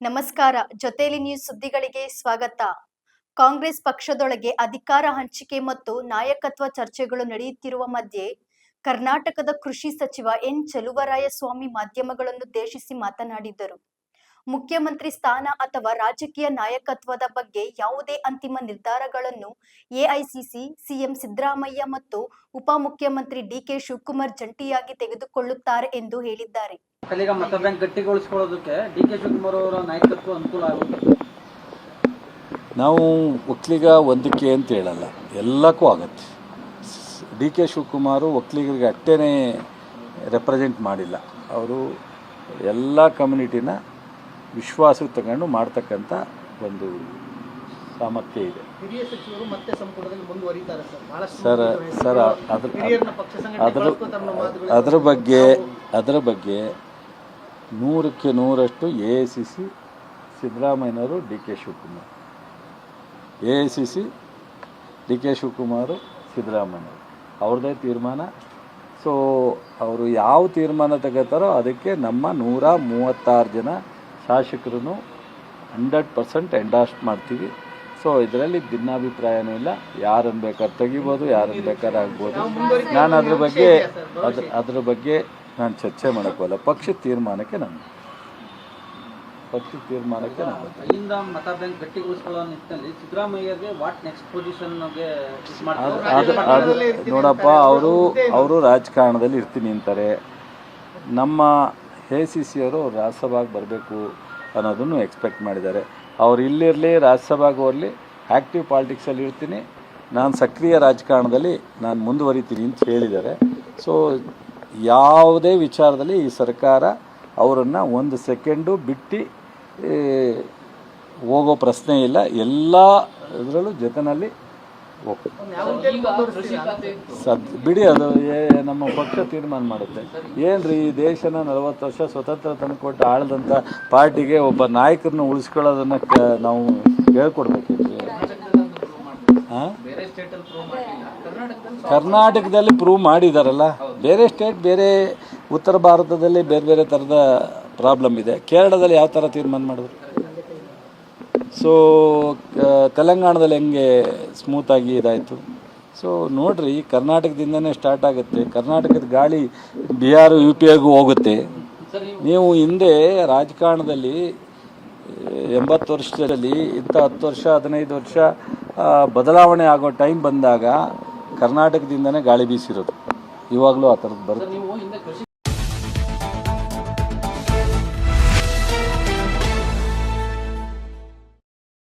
ನಮಸ್ಕಾರ. ಜೊತೆಲಿ ನ್ಯೂಸ್ ಸುದ್ದಿಗಳಿಗೆ ಸ್ವಾಗತ. ಕಾಂಗ್ರೆಸ್ ಪಕ್ಷದೊಳಗೆ ಅಧಿಕಾರ ಹಂಚಿಕೆ ಮತ್ತು ನಾಯಕತ್ವ ಚರ್ಚೆಗಳು ನಡೆಯುತ್ತಿರುವ ಮಧ್ಯೆ ಕರ್ನಾಟಕದ ಕೃಷಿ ಸಚಿವ ಎನ್ ಚೆಲುವರಾಯಸ್ವಾಮಿ ಮಾಧ್ಯಮಗಳನ್ನುದ್ದೇಶಿಸಿ ಮಾತನಾಡಿದರು. ಮುಖ್ಯಮಂತ್ರಿ ಸ್ಥಾನ ಅಥವಾ ರಾಜಕೀಯ ನಾಯಕತ್ವದ ಬಗ್ಗೆ ಯಾವುದೇ ಅಂತಿಮ ನಿರ್ಧಾರಗಳನ್ನು ಎಐಸಿಸಿ ಸಿಎಂ ಸಿದ್ದರಾಮಯ್ಯ ಮತ್ತು ಉಪಮುಖ್ಯಮಂತ್ರಿ ಡಿಕೆ ಶಿವಕುಮಾರ್ ಜಂಟಿಯಾಗಿ ತೆಗೆದುಕೊಳ್ಳುತ್ತಾರೆ ಎಂದು ಹೇಳಿದ್ದಾರೆ. ಮತ ಬ್ಯಾಂಕ್ ಗಟ್ಟಿಗೊಳಿಸಿಕೊಳ್ಳೋದಕ್ಕೆ ಡಿಕೆ ಶಿವಕುಮಾರ್ ಅವರ ನಾಯಕತ್ವ ಅನುಕೂಲ ಆಗುತ್ತೆ. ನಾವು ಒಕ್ಕಲಿಗ ಒಂದಕ್ಕೆ ಅಂತ ಹೇಳಲ್ಲ, ಎಲ್ಲಕ್ಕೂ ಆಗತ್ತೆ. ಡಿಕೆ ಶಿವಕುಮಾರ್ ಒಕ್ಕಲಿಗರಿಗೆ ಅಷ್ಟೇನೆ ರೆಪ್ರೆಸೆಂಟ್ ಮಾಡಿಲ್ಲ. ಅವರು ಎಲ್ಲ ಕಮ್ಯುನಿಟಿನ ವಿಶ್ವಾಸಕ್ಕೆ ತಗೊಂಡು ಮಾಡ್ತಕ್ಕಂಥ ಒಂದು ಸಾಮರ್ಥ್ಯ ಇದೆ. ಹಿರಿಯ ಸಚಿವರು ಮತ್ತೆ ಸಂಪುಟದಲ್ಲಿ ಮುಂದುವರಿತಾರೆ ಸರ್ ಅದರ ಬಗ್ಗೆ 100ಕ್ಕೆ 100ರಷ್ಟು ಎಐಸಿಸಿ ಸಿದ್ದರಾಮಯ್ಯನವರು ಡಿಕೆ ಶಿವಕುಮಾರ್ ಸಿದ್ದರಾಮಯ್ಯನವರು ಅವ್ರದ್ದೇ ತೀರ್ಮಾನ. ಸೊ ಅವರು ಯಾವ ತೀರ್ಮಾನ ತಗೋತಾರೋ ಅದಕ್ಕೆ ನಮ್ಮ 136 ಜನ ಶಾಸಕರನ್ನು 100% ಎಂಡಾರ್ಸ್ ಮಾಡ್ತೀವಿ. ಸೊ ಇದರಲ್ಲಿ ಭಿನ್ನಾಭಿಪ್ರಾಯನೂ ಇಲ್ಲ. ಯಾರನ್ನು ಬೇಕಾದ್ರೆ ತೆಗಿಬೋದು, ಯಾರನ್ನು ಬೇಕಾದ್ರೆ ಆಗ್ಬೋದು. ನಾನು ಅದ್ರ ಬಗ್ಗೆ ನಾನು ಚರ್ಚೆ ಮಾಡೋಕ್ಕಲ್ಲ. ಪಕ್ಷದ ತೀರ್ಮಾನಕ್ಕೆ ನಾನು ಅಲ್ಲಿಂದ ಮತ ಬ್ಯಾಂಕ್ ಗಟ್ಟಿಗೊಳಿಸಿಕೊಳ್ಳೋ ನಿಟ್ಟಿನಲ್ಲಿ ಸಿದ್ದರಾಮಯ್ಯಗೆ ವಾಟ್ ನೆಕ್ಸ್ಟ್ ಪೊಸಿಷನ್ಗೆ ನೋಡಪ್ಪ, ಅವರು ರಾಜಕಾರಣದಲ್ಲಿ ಇರ್ತೀನಿ ಅಂತಾರೆ. ನಮ್ಮ ಎಸಿಸಿ ಅವರು ರಾಜ್ಯಸಭೆಗೆ ಬರಬೇಕು ಅನ್ನೋದನ್ನು ಎಕ್ಸ್ಪೆಕ್ಟ್ ಮಾಡಿದ್ದಾರೆ. ಅವ್ರು ಇಲ್ಲಿರಲಿ, ರಾಜ್ಯಸಭೆಗೆ ಹೋಗಲಿ, ಆ್ಯಕ್ಟಿವ್ ಪಾಲಿಟಿಕ್ಸಲ್ಲಿ ಇರ್ತೀನಿ, ನಾನು ಸಕ್ರಿಯ ರಾಜಕಾರಣದಲ್ಲಿ ನಾನು ಮುಂದುವರಿತೀನಿ ಅಂತ ಹೇಳಿದ್ದಾರೆ. ಸೊ ಯಾವುದೇ ವಿಚಾರದಲ್ಲಿ ಈ ಸರ್ಕಾರ ಅವರನ್ನು ಒಂದು ಸೆಕೆಂಡು ಬಿಟ್ಟು ಹೋಗೋ ಪ್ರಶ್ನೆ ಇಲ್ಲ. ಎಲ್ಲ ಇದರಲ್ಲೂ ಜೊತೆಯಲ್ಲಿ ಬಿಡಿ, ಅದು ನಮ್ಮ ಪಕ್ಷ ತೀರ್ಮಾನ ಮಾಡುತ್ತೆ. ಏನ್ರಿ, ಈ ದೇಶನ 40 ವರ್ಷ ಸ್ವತಂತ್ರ ತಂದುಕೊಟ್ಟು ಆಳದಂಥ ಪಾರ್ಟಿಗೆ ಒಬ್ಬ ನಾಯಕರನ್ನ ಉಳಿಸ್ಕೊಳ್ಳೋದನ್ನು ನಾವು ಹೇಳ್ಕೊಡ್ಬೇಕಿದ್ರಿ. ಕರ್ನಾಟಕದಲ್ಲಿ ಪ್ರೂವ್ ಮಾಡಿದಾರಲ್ಲ. ಬೇರೆ ಸ್ಟೇಟ್, ಬೇರೆ ಉತ್ತರ ಭಾರತದಲ್ಲಿ ಬೇರೆ ಬೇರೆ ಥರದ ಪ್ರಾಬ್ಲಮ್ ಇದೆ. ಕೇರಳದಲ್ಲಿ ಯಾವ ಥರ ತೀರ್ಮಾನ ಮಾಡಿದ್ರು? ಸೊ ತೆಲಂಗಾಣದಲ್ಲಿ ಹೆಂಗೆ ಸ್ಮೂತಾಗಿ ಇದಾಯಿತು. ಸೊ ನೋಡ್ರಿ, ಕರ್ನಾಟಕದಿಂದನೇ ಸ್ಟಾರ್ಟ್ ಆಗುತ್ತೆ. ಕರ್ನಾಟಕದ ಗಾಳಿ ಬಿಹಾರ UP ಹೋಗುತ್ತೆ. ನೀವು ಹಿಂದೆ ರಾಜಕಾರಣದಲ್ಲಿ 80 ವರ್ಷದಲ್ಲಿ ಇಂಥ 10 ವರ್ಷ 15 ವರ್ಷ ಬದಲಾವಣೆ ಆಗೋ ಟೈಮ್ ಬಂದಾಗ ಕರ್ನಾಟಕದಿಂದನೇ ಗಾಳಿ ಬೀಸಿರೋದು. ಇವಾಗಲೂ ಆ ಥರದ್ದು ಬರುತ್ತೆ.